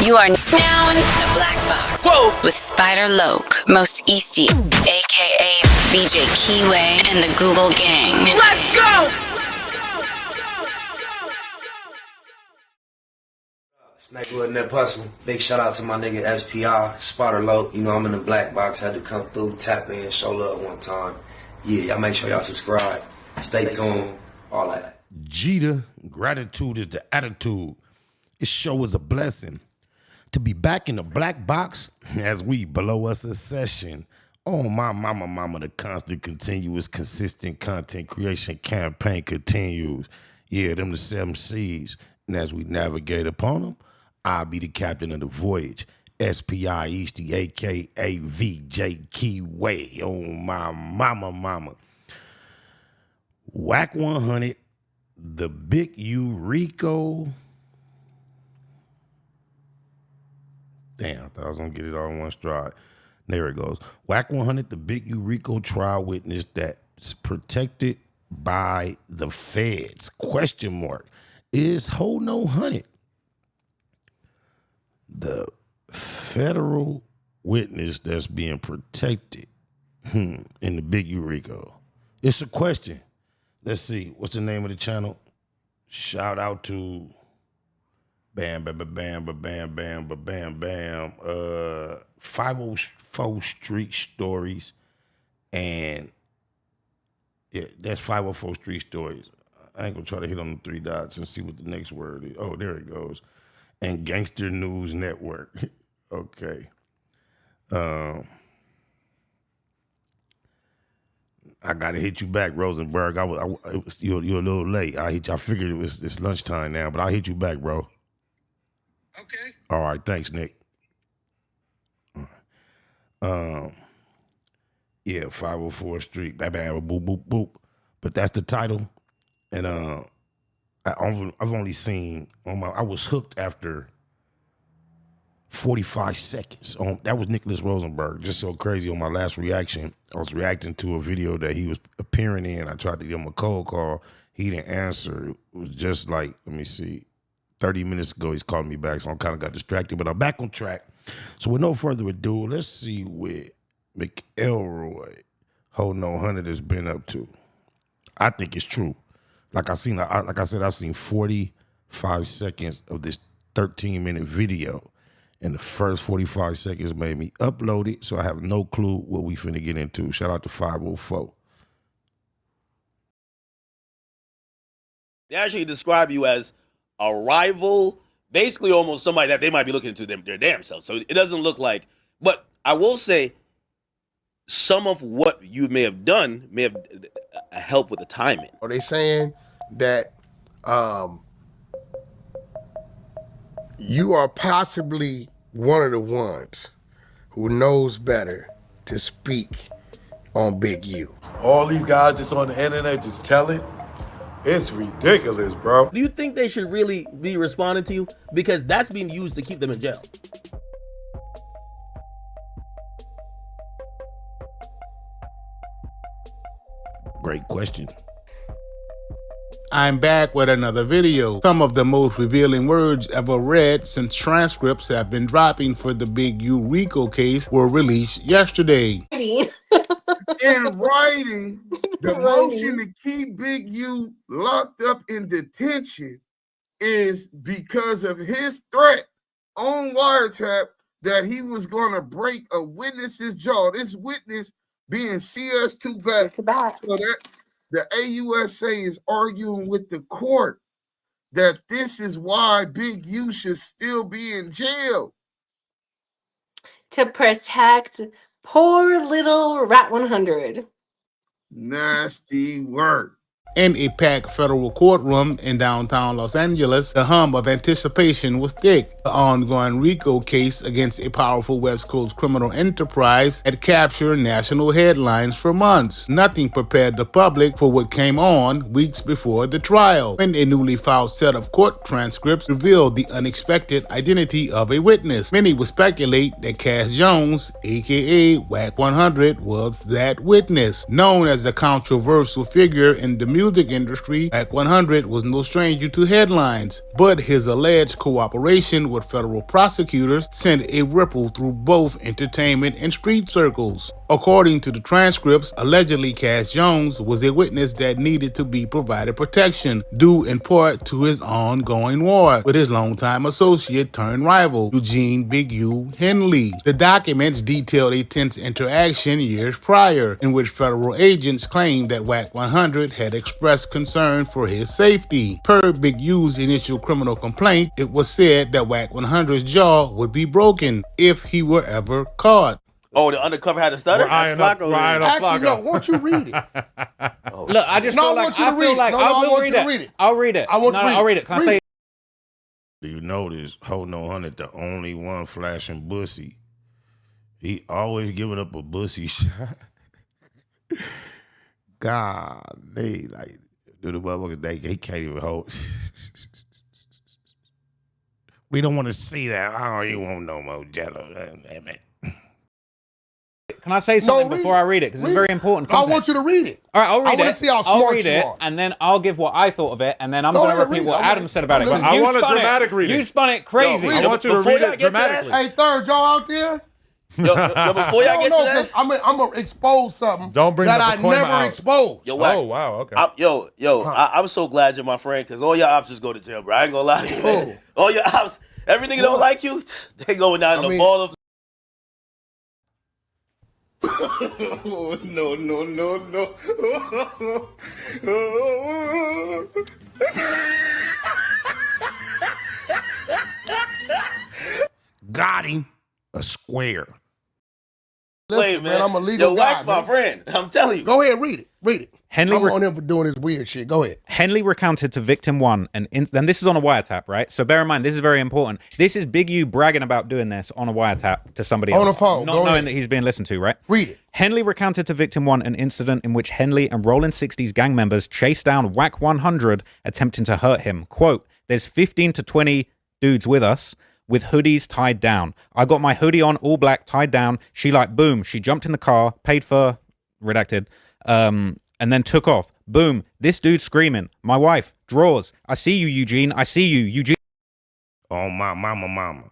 You are now in the Black Box. Whoa. With Spider Loke, Most Easty, aka BJ Keyway, and the Google Gang. Let's go! Snake with Nip Hustle. Big shout out to my nigga SPI, Spider Loke. You know I'm in the Black Box. Had to come through, tap in, show love one time. Yeah, y'all make sure y'all subscribe. Stay tuned. All that. Jeter, gratitude is the attitude. This show is a blessing. To be back in the Black Box as we below us a session. Oh, my mama, the constant, continuous, consistent content creation campaign continues. Yeah, them the 7 C's. And as we navigate upon them, I'll be the captain of the voyage. SPI Easty, a.k.a. VJ Keyway. Oh, my mama. Wack 100, the big Rico. Damn, I thought I was going to get it all in one stride. There it goes. Wack 100, the big Rico trial witness that's protected by the feds. Question mark. Is Ho No Hunted the federal witness that's being protected in the big Rico? It's a question. Let's see. What's the name of the channel? Shout out to Bam 504 Street Stories. And yeah, that's 504 Street Stories. I ain't gonna try to hit on the 3 dots and see what the next word is. Oh, there it goes. And Gangster News Network. Okay. I gotta hit you back, Rosenberg. You're a little late. I figured it's lunchtime now, but I'll hit you back, bro. Okay. All right, thanks, Nick. All right. Yeah, 504 Street. Bam, boop, boop, boop. But that's the title. And I've only seen I was hooked after 45 seconds. That was Nicholas Rosenberg. Just so crazy. On my last reaction, I was reacting to a video that he was appearing in. I tried to give him a cold call. He didn't answer. It was just like, let me see, 30 minutes ago he's called me back, so I kind of got distracted. But I'm back on track. So with no further ado, let's see what McElroy Ho No Hunted has been up to. I think it's true. Like I said, I've seen 45 seconds of this 13-minute video. And the first 45 seconds made me upload it, so I have no clue what we finna get into. Shout out to 504. They actually describe you as a rival, basically almost somebody that they might be looking into their damn self. So it doesn't look like, but I will say some of what you may have done may have helped with the timing. Are they saying that you are possibly one of the ones who knows better to speak on Big U? All these guys just on the internet just telling? It's ridiculous, bro. Do you think they should really be responding to you? Because that's being used to keep them in jail. Great question. I'm back with another video. Some of the most revealing words ever read since transcripts have been dropping for the big Rico case were released yesterday. In writing, the motion to keep Big U locked up in detention is because of his threat on wiretap that he was going to break a witness's jaw. This witness being CS2 back. So that the AUSA is arguing with the court that this is why Big U should still be in jail. To protect poor little Rat 100. Nasty work. In a packed federal courtroom in downtown Los Angeles, the hum of anticipation was thick. The ongoing Rico case against a powerful West Coast criminal enterprise had captured national headlines for months. Nothing prepared the public for what came on weeks before the trial, when a newly filed set of court transcripts revealed the unexpected identity of a witness. Many would speculate that Cass Jones, aka Wack 100, was that witness. Known as a controversial figure in the music industry, Wack 100 was no stranger to headlines, but his alleged cooperation with federal prosecutors sent a ripple through both entertainment and street circles. According to the transcripts, allegedly Cass Jones was a witness that needed to be provided protection, due in part to his ongoing war with his longtime associate turned rival, Eugene Big U Henley. The documents detailed a tense interaction years prior, in which federal agents claimed that Wack 100 had expressed concern for his safety. Per Big U's initial criminal complaint, it was said that Wack 100's jaw would be broken if he were ever caught. Oh, the undercover had a stutter? That's Flacco. Actually, no. Won't you read it? Look, I just feel like I feel like I will read it. I'll read it. I'll read it. Can I say? Do you notice, Ho No 100, the only one flashing bussy? He always giving up a bussy shot. God, they like, do the motherfuckers, they can't even hold. We don't want to see that. Oh, you won't no more Jello. Damn it. Can I say something before I read it? Because it's very important context. I want you to read it. All right, I'll read it. I want to see how smart you are. And then I'll give what I thought of it, and then I'm going to repeat what Adam said about it. I want a dramatic reading. You spun it crazy. I want you to read it dramatically. Hey, third, y'all out there? Yo, before y'all get to that, I'm going to expose something that I never exposed. Yo, Wack, oh, wow, okay. I'm so glad you're my friend, because all your ops just go to jail, bro. I ain't going to lie to you, man. All your ops, every nigga don't like you, they going down in the ball of... Oh, no. Got him. A square. Listen, man, I'm a legal guy. Wack's my friend. I'm telling you. Go ahead, read it. Read it. Henley I'm on him for doing this weird shit. Go ahead. Henley recounted to victim one, and this is on a wiretap, right? So bear in mind, this is very important. This is Big U bragging about doing this on a wiretap to somebody else. On the phone. Not knowing that he's being listened to, right? Read it. Henley recounted to victim one an incident in which Henley and Rolling 60s gang members chased down Wack 100, attempting to hurt him. Quote, "There's 15 to 20 dudes with us, with hoodies tied down. I got my hoodie on, all black, tied down. She like, boom. She jumped in the car, paid for, redacted, and then took off. Boom. This dude screaming. My wife, drawers. I see you, Eugene. I see you, Eugene." Oh, my mama.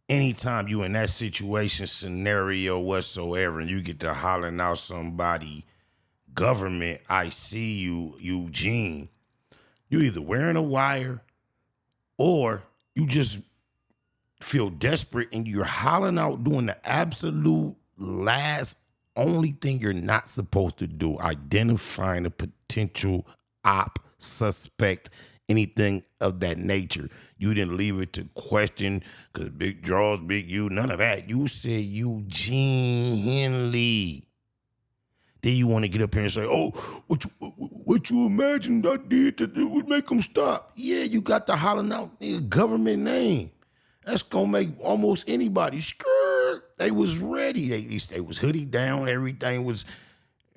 Anytime you in that situation, scenario whatsoever, and you get to hollering out somebody, government, I see you, Eugene, you either wearing a wire or you just feel desperate and you're hollering out doing the absolute last only thing you're not supposed to do, identifying a potential op, suspect, anything of that nature. You didn't leave it to question because big draws, big U, none of that. You said Eugene Henley. Then you want to get up here and say, oh, what you imagined I did that it would make them stop? Yeah, you got the hollering out government name. That's going to make almost anybody skirt. They was ready. They was hoodie down. Everything was.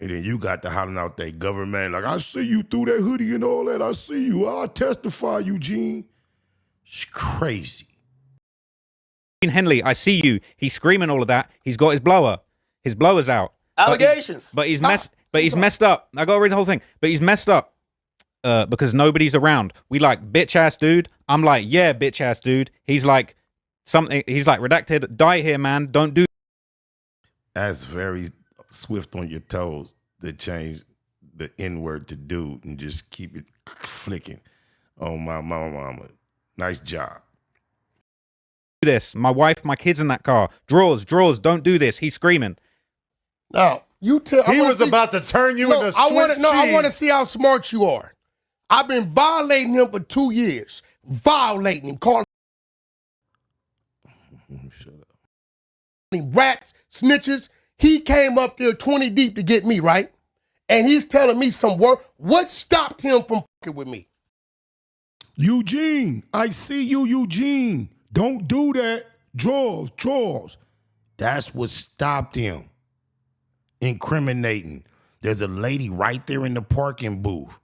And then you got the hollering out that government. Like, I see you through that hoodie and all that. I see you. I'll testify, Eugene. It's crazy. Henley, I see you. He's screaming all of that. He's got his blower. His blower's out. Allegations. But he's messed up. I got to read the whole thing. But he's messed up because nobody's around. We like, bitch ass dude. I'm like, yeah, bitch ass dude. He's like, something. He's like, redacted. Die here, man. Don't do. That's very swift on your toes to change the N-word to dude and just keep it flicking. Oh, my mama. Nice job. This. My wife, my kids in that car. Drawers. Don't do this. He's screaming. Now, you tell. He was about to turn you into Swiss cheese. I want to see how smart you are. I've been violating him for 2 years. Violating him. Calling Shut up. him rats, snitches. He came up there 20 deep to get me, right? And he's telling me some word. What stopped him from fucking with me? Eugene, I see you, Eugene. Don't do that. Draws. That's what stopped him. Incriminating. There's a lady right there in the parking booth.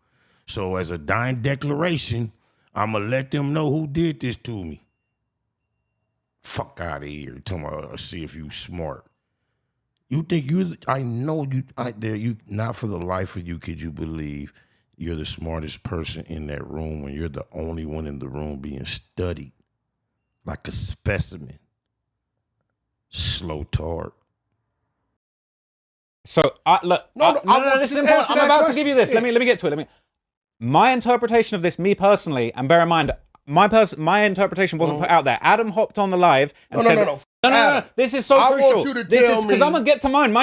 So as a dying declaration, I'm going to let them know who did this to me. Fuck out of here. Tell me, see if you smart. You think I know you, not for the life of you could you believe you're the smartest person in that room when you're the only one in the room being studied like a specimen. Slow tart. So look, this is important. I'm about to give you this. Let me get to it. My interpretation of this, me personally, and bear in mind, my interpretation wasn't put out there. Adam hopped on the live and said, no. This is so crucial. I want you to tell me, because I'm gonna get to mine.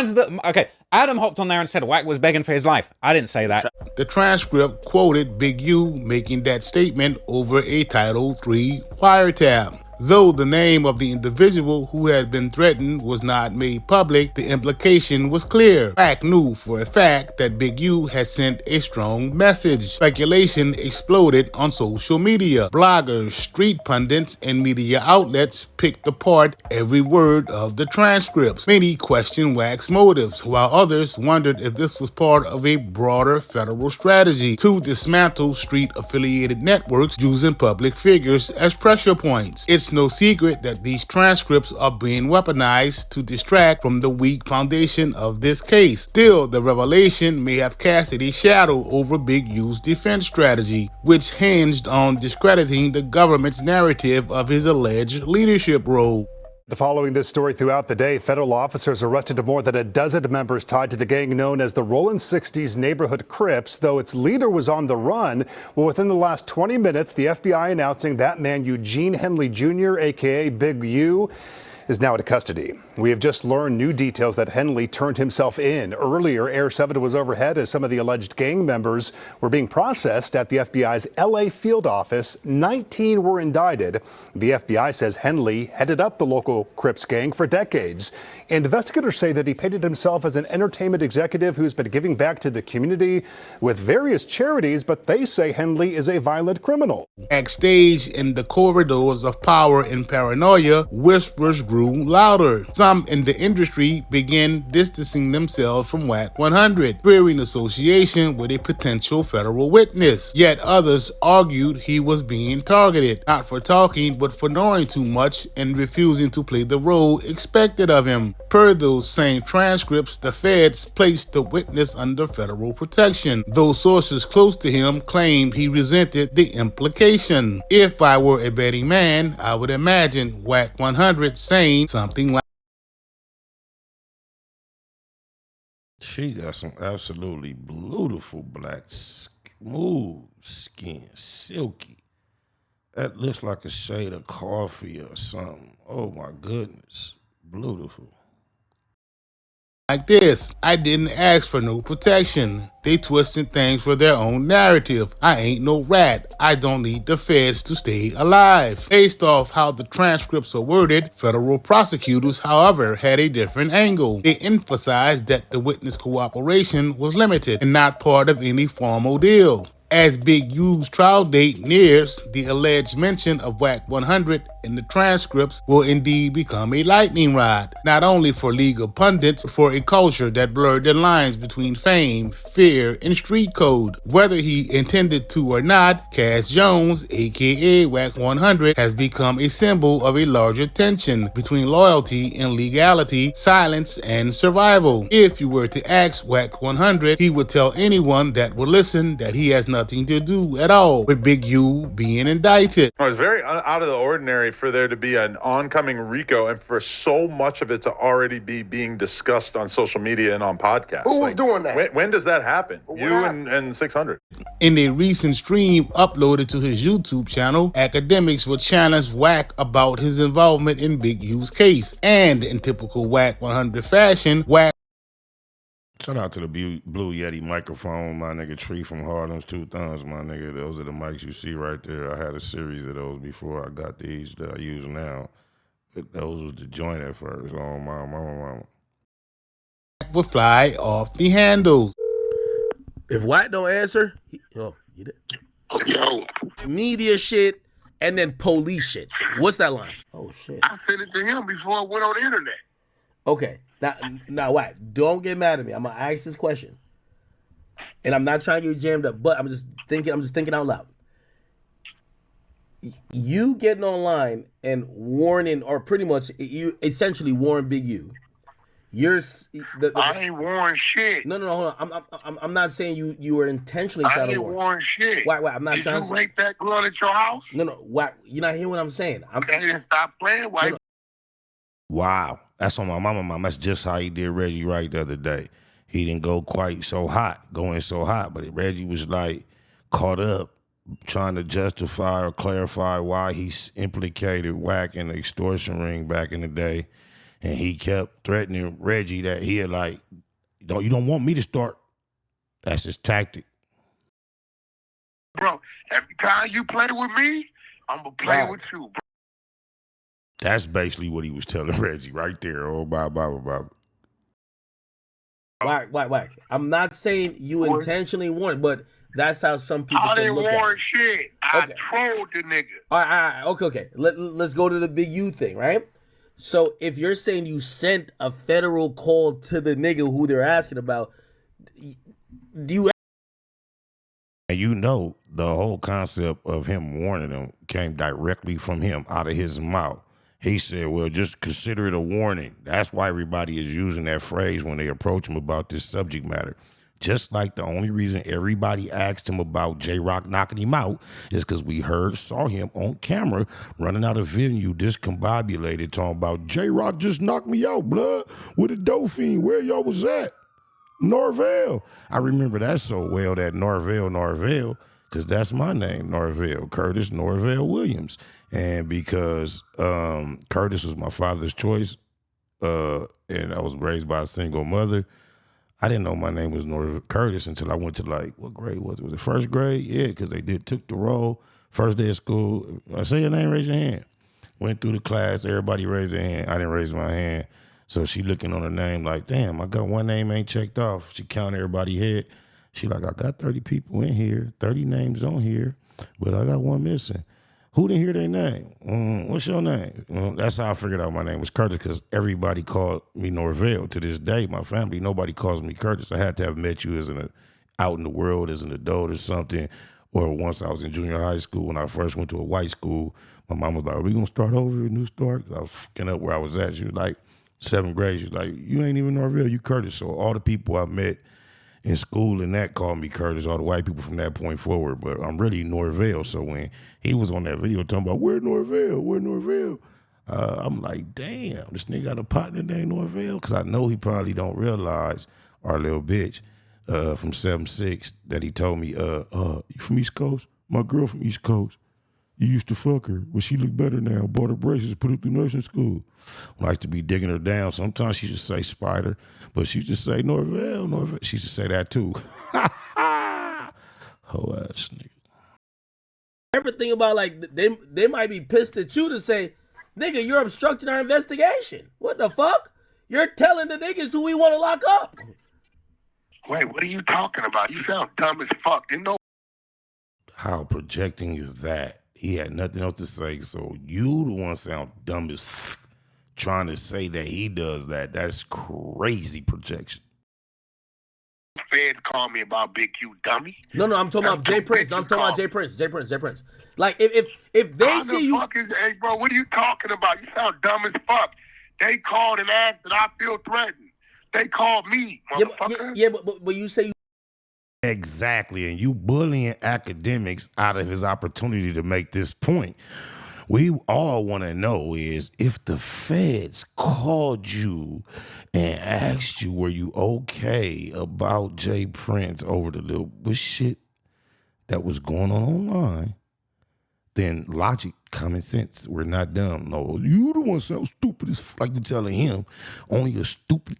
Okay. Adam hopped on there and said Wack was begging for his life. I didn't say that. The transcript quoted Big U making that statement over a Title III wiretap. Though the name of the individual who had been threatened was not made public, the implication was clear. Wack knew for a fact that Big U had sent a strong message. Speculation exploded on social media. Bloggers, street pundits, and media outlets picked apart every word of the transcripts. Many questioned Wack's motives, while others wondered if this was part of a broader federal strategy to dismantle street-affiliated networks using public figures as pressure points. It's no secret that these transcripts are being weaponized to distract from the weak foundation of this case. Still, the revelation may have casted a shadow over Big U's defense strategy, which hinged on discrediting the government's narrative of his alleged leadership role. Following this story throughout the day, federal officers arrested more than a dozen members tied to the gang known as the Rollin' 60s Neighborhood Crips, though its leader was on the run. Well, within the last 20 minutes, the FBI announcing that man Eugene Henley Jr., a.k.a. Big U, is now in custody. We have just learned new details that Henley turned himself in. Earlier, Air 7 was overhead as some of the alleged gang members were being processed at the FBI's LA field office. 19 were indicted. The FBI says Henley headed up the local Crips gang for decades. Investigators say that he painted himself as an entertainment executive who's been giving back to the community with various charities, but they say Henley is a violent criminal. Backstage in the corridors of power and paranoia, whispers grew louder. Some in the industry began distancing themselves from Wack 100, fearing association with a potential federal witness. Yet others argued he was being targeted, not for talking, but for knowing too much and refusing to play the role expected of him. Per those same transcripts, the feds placed the witness under federal protection, though sources close to him claimed he resented the implication. If I were a betting man, I would imagine Wack 100 saying something like, She got some absolutely beautiful black, smooth skin, silky. That looks like a shade of coffee or something. Oh my goodness, beautiful. like this. I didn't ask for no protection. They twisted things for their own narrative. I ain't no rat. I don't need the feds to stay alive. Based off how the transcripts are worded, federal prosecutors, however, had a different angle. They emphasized that the witness cooperation was limited and not part of any formal deal. As Big U's trial date nears, the alleged mention of Wack 100 in the transcripts will indeed become a lightning rod, not only for legal pundits, but for a culture that blurred the lines between fame, fear, and street code. Whether he intended to or not, Cass Jones, aka Wack 100, has become a symbol of a larger tension between loyalty and legality, silence and survival. If you were to ask Wack 100, he would tell anyone that would listen that he has nothing to do at all with Big U being indicted. It's very out of the ordinary for there to be an oncoming Rico and for so much of it to already be being discussed on social media and on podcasts. Who was doing that? When does that happen? You and 600. In a recent stream uploaded to his YouTube channel, academics would challenge Wack about his involvement in Big U's case. And in typical Wack 100 fashion, Wack Shout out to the Blue Yeti microphone, my nigga. Tree from Harlem's Two Thumbs, my nigga. Those are the mics you see right there. I had a series of those before I got these that I use now. But those was the joint at first. Oh, my. would fly off the handle. If Wack don't answer, media shit and then police shit. What's that line? Oh, shit. I sent it to him before it went on the internet. Okay, now, Wack, don't get mad at me. I'm gonna ask this question, and I'm not trying to get you jammed up, but I'm just thinking out loud. You getting online and warning, or pretty much you essentially warn Big U. I ain't warned shit. No, hold on. I'm not saying you were intentionally trying to warn. I ain't warned shit. Why? I'm not Did trying you to rape that girl at your house? No, why? You're not hearing what I'm saying. Okay, then stop playing. Why? No. Wow, that's on my mama. That's just how he did Reggie right the other day. He didn't go quite so hot, going so hot, but Reggie was like caught up trying to justify or clarify why he implicated Wack in the extortion ring back in the day. And he kept threatening Reggie that he had like, you don't want me to start. That's his tactic. Bro, every time you play with me, I'm going to play with you, bro. That's basically what he was telling Reggie right there. Oh, blah. Wack. I'm not saying you intentionally warned, but that's how some people can look at it. I didn't warn shit. I trolled the nigga. All right. Okay. Let's go to the big U thing, right? So if you're saying you sent a federal call to the nigga who they're asking about, do you? And the whole concept of him warning them came directly from him, out of his mouth. He said, well, just consider it a warning. That's why everybody is using that phrase when they approach him about this subject matter. Just like the only reason everybody asked him about J-Rock knocking him out is because we saw him on camera running out of venue discombobulated, talking about J-Rock just knocked me out, blood, with a Dauphine. Where y'all was at? Norvell. I remember that so well, that Norvell, because that's my name, Norvell, Curtis Norvell Williams. And because Curtis was my father's choice, and I was raised by a single mother, I didn't know my name was Curtis until I went to what grade was it? Was it first grade? Yeah, because they took the roll. First day of school. I say your name, raise your hand. Went through the class, everybody raised their hand. I didn't raise my hand. So she looking on her name like, damn, I got one name ain't checked off. She counted everybody's head. She like, I got 30 people in here, 30 names on here, but I got one missing. Who didn't hear their name? What's your name? That's how I figured out my name was Curtis, because everybody called me Norvell. To this day, my family, nobody calls me Curtis. I had to have met you out in the world as an adult or something. Or once I was in junior high school, when I first went to a white school, my mom was like, are we going to start over, a new start? I was fucking up where I was at. She was like, 7th grade, she was like, you ain't even Norvell, you Curtis. So all the people I met in school and that called me Curtis, all the white people from that point forward, but I'm really Norvell. So when he was on that video talking about, where Norvell? I'm like, damn, this nigga got a partner named Norvell? Because I know he probably don't realize our little bitch from 7-6 that he told me, you from East Coast? My girl from East Coast. You used to fuck her, but she look better now. Bought her braces, put her through nursing school. I like to be digging her down. Sometimes she just say Spider, but she just say Norvell. She just say that too. Ho ass nigga. Everything about they might be pissed at you to say, nigga, you're obstructing our investigation. What the fuck? You're telling the niggas who we want to lock up. Wait, what are you talking about? You sound dumb as fuck. How projecting is that? He had nothing else to say, so you the one sound dumb as trying to say that he does that. That's crazy projection. Fed called me about Big Q, dummy. No, I'm talking about Jay Prince. No, I'm talking about Jay Prince. Like if they see you, hey bro, what are you talking about? You sound dumb as fuck. They called and asked that I feel threatened. They called me, motherfucker. But you say you. Exactly, and you bullying academics out of his opportunity to make this point. We all want to know is if the feds called you and asked you, were you okay about Jay Prince over the little shit that was going on online, then logic, common sense, we're not dumb. No, you the one sound stupid as like you telling him. Only a stupid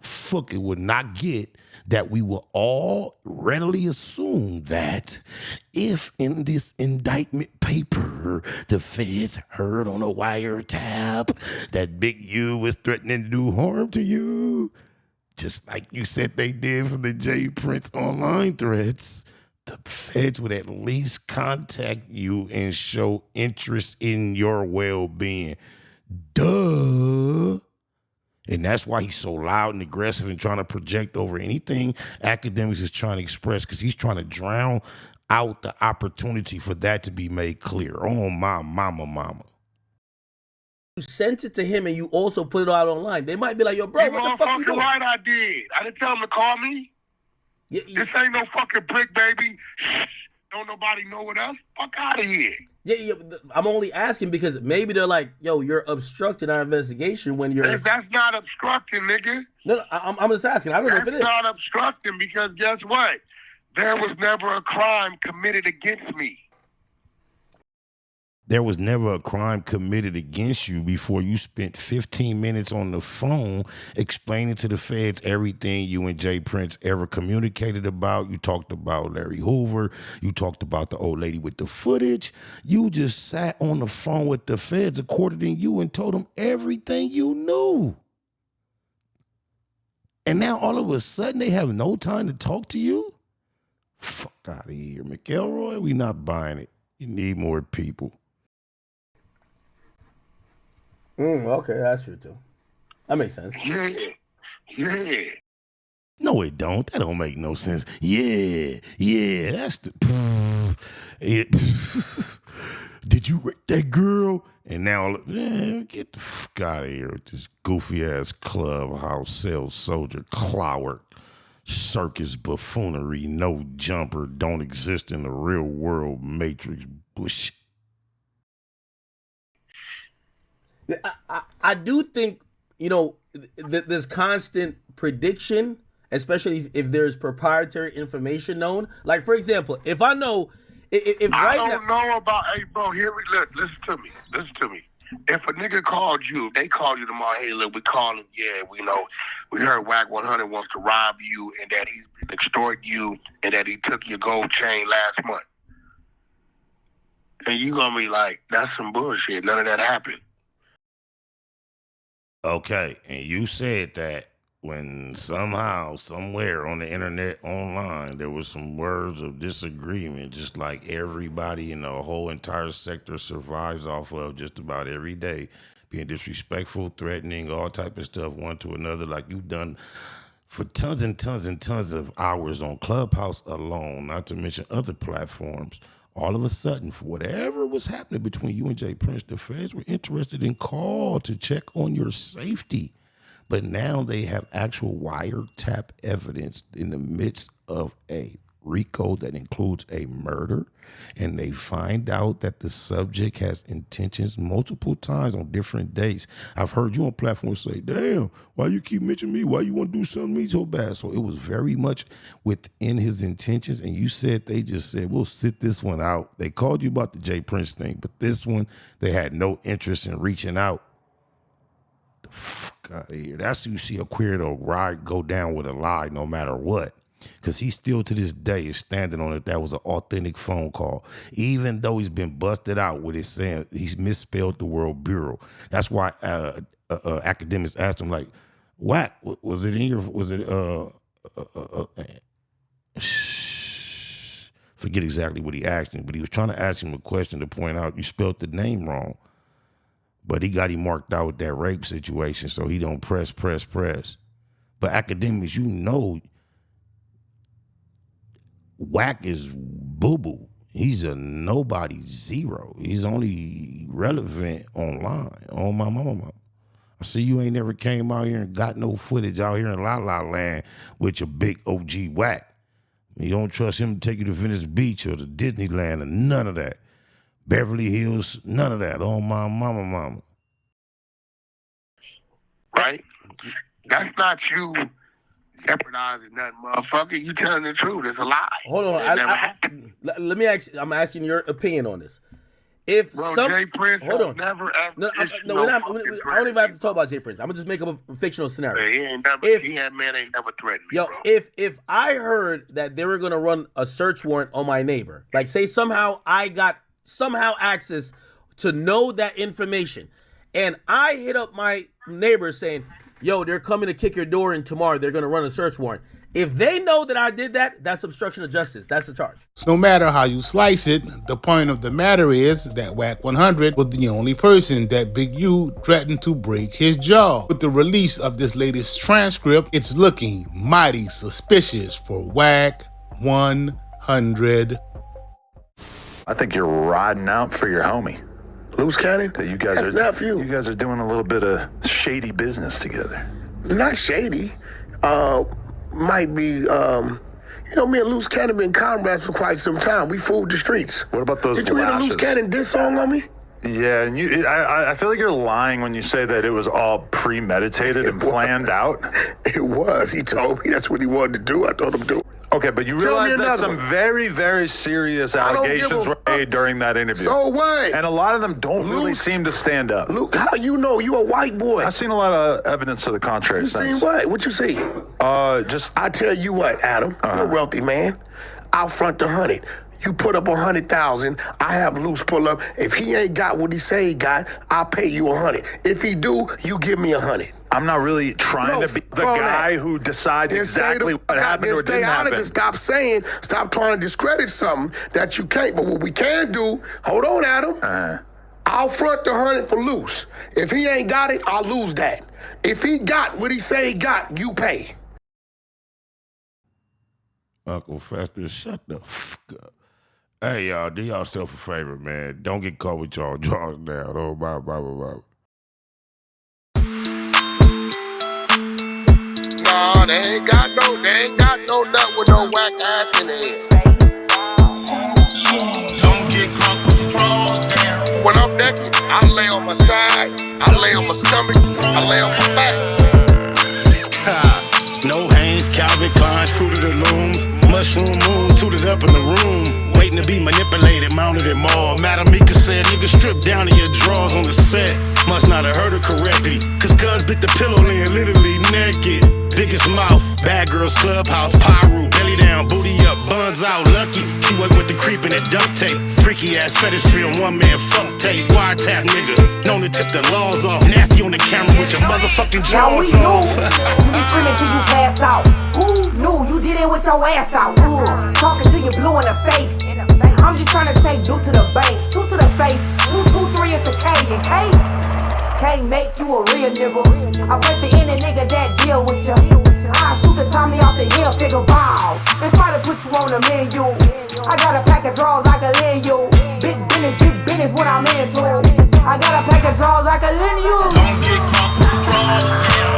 fucker would not get that we will all readily assume that if in this indictment paper the feds heard on a wiretap that Big U was threatening to do harm to you, just like you said they did for the Jay Prince online threats, the feds would at least contact you and show interest in your well-being. Duh. And that's why he's so loud and aggressive and trying to project over anything academics is trying to express, because he's trying to drown out the opportunity for that to be made clear. Oh, my mama. sent it to him and you also put it out online, they might be like, yo, bro, You what the fuck you doing? right, I did. I didn't tell him to call me. This ain't no fucking brick, baby. Don't nobody know what else. Fuck out of here. Yeah, I'm only asking because maybe they're like, yo, you're obstructing our investigation when you're... That's not obstructing, nigga. No, I'm just asking. I don't know if it is. That's not obstructing because guess what? There was never a crime committed against me. There was never a crime committed against you before you spent 15 minutes on the phone explaining to the feds everything you and Jay Prince ever communicated about. You talked about Larry Hoover. You talked about the old lady with the footage. You just sat on the phone with the feds according to you and told them everything you knew. And now all of a sudden they have no time to talk to you? Fuck out of here, McElroy. We not buying it. You need more people. Okay, that's true too. That makes sense. Yeah. No, it don't. That don't make no sense. Yeah. That's the. Did you rape that girl? And now, get the fuck out of here with this goofy ass clubhouse sales soldier clower. Circus buffoonery, no jumper, don't exist in the real world matrix bullshit. I do think, this constant prediction, especially if there's proprietary information known. Like, for example, if I know, if I right don't know about, hey, bro, listen to me. If a nigga called you, they called you tomorrow, hey, look, we calling, we heard Wack 100 wants to rob you and that he's been extorting you and that he took your gold chain last month. And you gonna be like, that's some bullshit. None of that happened. Okay, and you said that when somehow, somewhere on the internet, online, there was some words of disagreement, just like everybody in the whole entire sector survives off of just about every day, being disrespectful, threatening, all type of stuff, one to another, like you've done for tons and tons and tons of hours on Clubhouse alone, not to mention other platforms. All of a sudden, for whatever was happening between you and Jay Prince, the feds were interested in call to check on your safety. But now they have actual wiretap evidence in the midst of a Rico that includes a murder, and they find out that the subject has intentions multiple times on different dates. I've heard you on platforms say, damn, why you keep mentioning me? Why you want to do something to me so bad? So it was very much within his intentions, and you said they just said, we'll sit this one out. They called you about the Jay Prince thing, but this one, they had no interest in reaching out. The fuck out of here. That's who you see a queer ride go down with a lie no matter what. Because he still to this day is standing on it. That was an authentic phone call. Even though he's been busted out with it saying he's misspelled the World Bureau. That's why academics asked him, like, Wack, was it in your, forget exactly what he asked him, but he was trying to ask him a question to point out you spelled the name wrong. But he got him marked out with that rape situation, so he don't press. But academics, Wack is boo-boo. He's a nobody, zero. He's only relevant online, on my mama. I see you ain't never came out here and got no footage out here in La La Land with your big OG Wack. You don't trust him to take you to Venice Beach or to Disneyland or none of that. Beverly Hills, none of that. On my mama. Right? That's not you jeopardizing nothing, motherfucker. You telling the truth. It's a lie. Hold on. Let me ask. I'm asking your opinion on this. If Jay Prince never ever. No, I don't even have to talk about Jay Prince. I'm gonna just make up a fictional scenario. He ain't never threatened me. Yo, bro. if I heard that they were gonna run a search warrant on my neighbor, like say somehow I got access to know that information, and I hit up my neighbor saying, yo, they're coming to kick your door in tomorrow. They're going to run a search warrant. If they know that I did that, that's obstruction of justice. That's the charge. So no matter how you slice it, the point of the matter is that Wack 100 was the only person that Big U threatened to break his jaw. With the release of this latest transcript, it's looking mighty suspicious for Wack 100. I think you're riding out for your homie. Loose cannon? That you guys That's nephew. You guys are doing a little bit of shady business together. Not shady. Might be, me and Loose Cannon been comrades for quite some time. We fooled the streets. What about those Did you hear the Loose Cannon diss song on me? Yeah, and I feel like you're lying when you say that it was all premeditated and planned out. It was. He told me that's what he wanted to do. I told him to do it. Okay, but you realize that some very, very serious allegations were made during that interview. So what? And a lot of them don't really seem to stand up. Luke, how you know? You a white boy. I've seen a lot of evidence to the contrary. You seen what? What you see? I tell you what, Adam. You're a wealthy man. I'll front 100. You put up 100,000. I have Loose pull up. If he ain't got what he say he got, I'll pay you 100. If he do, you give me 100. I'm not really trying to be the guy who decides exactly what happened or didn't happen. Stop trying to discredit something that you can't. But what we can do, hold on, Adam. I'll front 100 for Loose. If he ain't got it, I'll lose that. If he got what he say he got, you pay. Uncle Fester, shut the fuck up. Hey, y'all, do y'all self a favor, man. Don't get caught with y'all drawers down. Oh, blah, blah, blah, blah. No, they ain't got no nut with no whack ass in it. Don't get caught with your drawers down. When I'm naked, I lay on my side, I lay on my stomach, I lay on my back. No Hanes, Calvin Klein, Fruit of the Looms, mushroom moon, suited up in the room, waiting to be manipulated, mounted and mauled. Madam Mika said, nigga, strip down to your drawers on the set. Must not have heard her correctly, cause cuz bit the pillow laying literally naked. Biggest mouth, bad girls clubhouse, pyro, belly down, booty up, buns out, lucky. She work with the creep and the duct tape. Freaky ass fetish film, one man fuck tape. Wiretap nigga, known to tip the laws off. Nasty on the camera with your motherfucking drawers off. You be screaming till you pass out. Who knew you did it with your ass out? Ooh, talking till you blue in the face. I'm just trying to take Duke to the bank, 2 to the face, 2, 2, 3 is a K, and K can't make you a real nigga. I pray for any nigga that deal with you. I shoot the Tommy off the hill, figure wow. It's trying to put you on the menu. I got a pack of draws I can lend you. Big business what I'm into. I got a pack of draws I can lend you. Don't get caught with your drawers down.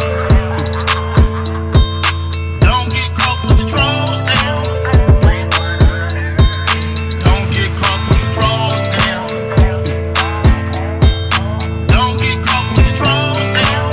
Don't get caught with your drawers down. Don't get caught with your drawers down. Don't get caught with your drawers down.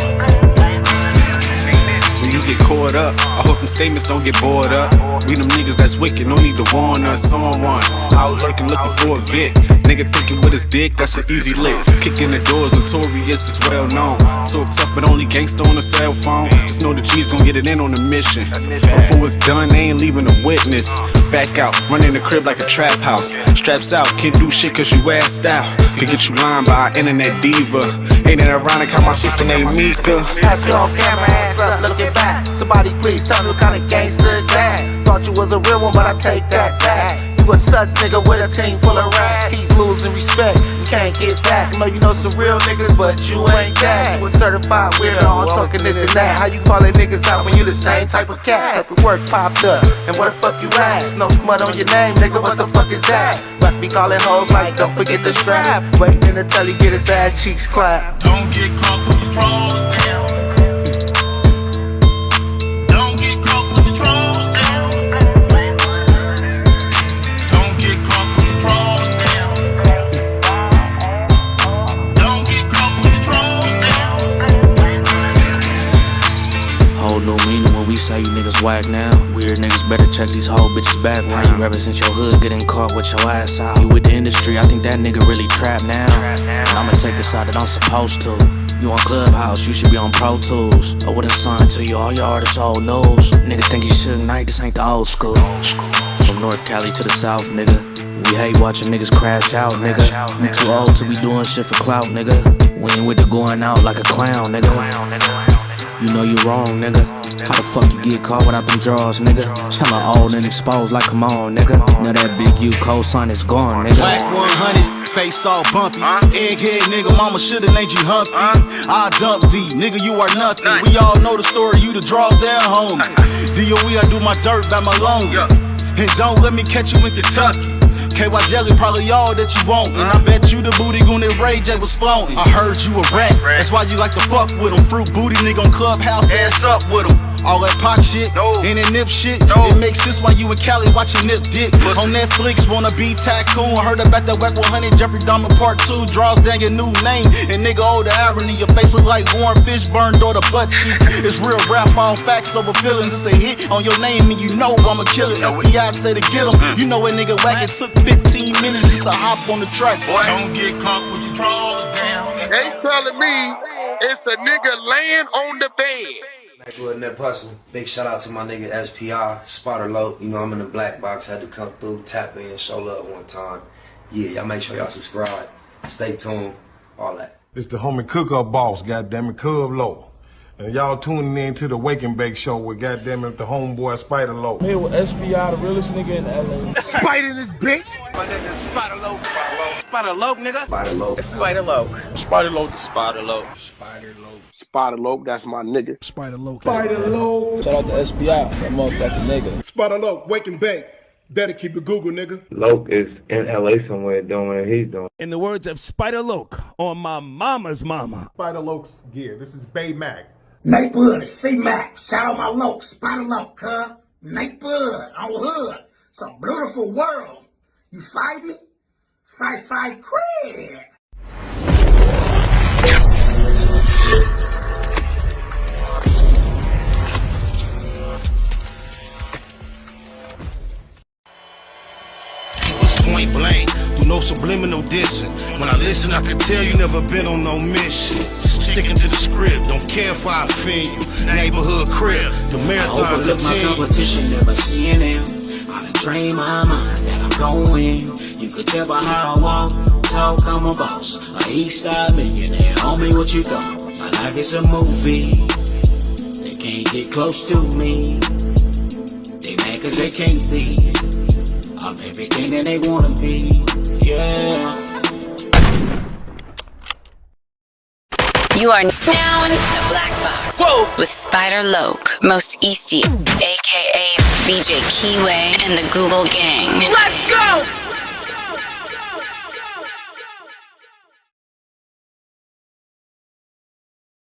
When you get caught up, I hope them statements don't get bored up. We them niggas that's wicked, no need to warn us on one. Out lurking looking for a Vic. Nigga thinking with his dick, that's an easy lick. Kicking the doors, notorious, is well known. Talk tough, but only gangsta on a cell phone. Just know the G's gon' get it in on the mission. Before it's done, they ain't leaving a witness. Back out, running the crib like a trap house. Straps out, can't do shit cause you assed out. Could get you lined by an internet diva. Ain't it ironic how my sister named Mika? Have you on camera, hands up, looking back. Somebody please tell me what kind of gangster is that? Thought you was a real one, but I take that back. You a sus nigga with a team full of rats. Keep losing respect, you can't get back. I know you know some real niggas, but you ain't that. You a certified weirdo, I'm talking this and that. How you calling niggas out when you the same type of cat? Type of work popped up, and where the fuck you at? No smut on your name, nigga, what the fuck is that? Rock me calling hoes like, don't forget the strap. Waiting until he get his ass cheeks clapped. Don't get caught with your drawers down. Don't get caught with your drawers down. Don't get caught with your drawers down. Don't get caught with your drawers down. Whole new meaning when we say you niggas whack now. Weird niggas better check these whole bitches back. How you represent your hood, getting caught with your ass out. You with the industry, I think that nigga really trapped now. And I'ma take the side that I'm supposed to. You on Clubhouse, you should be on Pro Tools. I wouldn't sign to you, all your artists old news. Nigga think you should night, this ain't the old school. From North Cali to the South, nigga. We hate watching niggas crash out, nigga. You too old to be doing shit for clout, nigga. We ain't with the going out like a clown, nigga. You know you wrong, nigga. How the fuck you get caught without them draws, nigga? Hella old and exposed like come on, nigga. Now that big U cosign is gone, nigga. Wack 100, face all bumpy. Egghead nigga, mama shoulda named you Humpty. I dump thee, nigga, you are nothing. We all know the story, you the draws down, homie. DOE, I do my dirt by my lonely. And don't let me catch you in Kentucky. KY jelly, probably all that you want. And I bet you the booty goon that Ray J was flaunting. I heard you a rat, that's why you like to fuck with him. Fruit booty nigga on Clubhouse, ass up with him. All that pop shit, and that nip shit, it makes sense why you and Cali watching Nip Dick. On Netflix, wanna be tycoon. Heard about that Wack 100, Jeffrey Dahmer Part 2. Draws down your new name, and nigga, oh the irony. Your face look like Warren Fishburne or the butt cheek. It's real rap, all facts over feelings. It's a hit on your name, and you know I'ma kill it. SBI say to get him. You know a nigga Wack, it took 15 minutes just to hop on the track. Boy, don't get caught with your drawers down. They telling me it's a nigga laying on the bed. Good net hustle. Big shout out to my nigga SPI, Spotter Low. You know I'm in the black box, had to come through, tap in, show love one time. Yeah, y'all make sure y'all subscribe. Stay tuned, all that. It's the homie cook-up boss, goddammit, Cub Low. And y'all tuning in to the Wake and Bake show with goddammit the homeboy Spider Low. Here with SPI, the realest nigga in LA. Spider this bitch! My nigga Spider Low. Spider Low, nigga. Spider Low. Spider Low. Spider Low. Spider Low. Spider Low. Spider Low, that's my nigga. Spider Low. Spider Low. Shout out to SPI, that motherfucking nigga. Spider Low, Wake and Bake. Better keep it Google, nigga. Loke is in LA somewhere doing what he's doing. In the words of Spider Loke on my mama's mama. Spider Loke's gear. This is Bay Mac. Nate Bud, C-Mac. Shout out my Loke, Spider Loke, huh? Nate Bud, on hood. It's a beautiful world. You fight me? Fight, cred. Point blank, through no subliminal dissing. When I listen, I can tell you never been on no mission. Sticking to the script, don't care if I offend you. Neighborhood crib, the marathon I overlook my competition, never seeing them. I done trained my mind that I'm going. You could tell by how I walk, talk, I'm a boss. A east side millionaire, homie, what you thought? My life is a movie. They can't get close to me. They mad cause they can't be. I'm everything that they wanna be, yeah. You are now in the black box. Whoa! With Spider Loke, Most Easty, aka BJ Keyway, and the Google Gang. Let's go!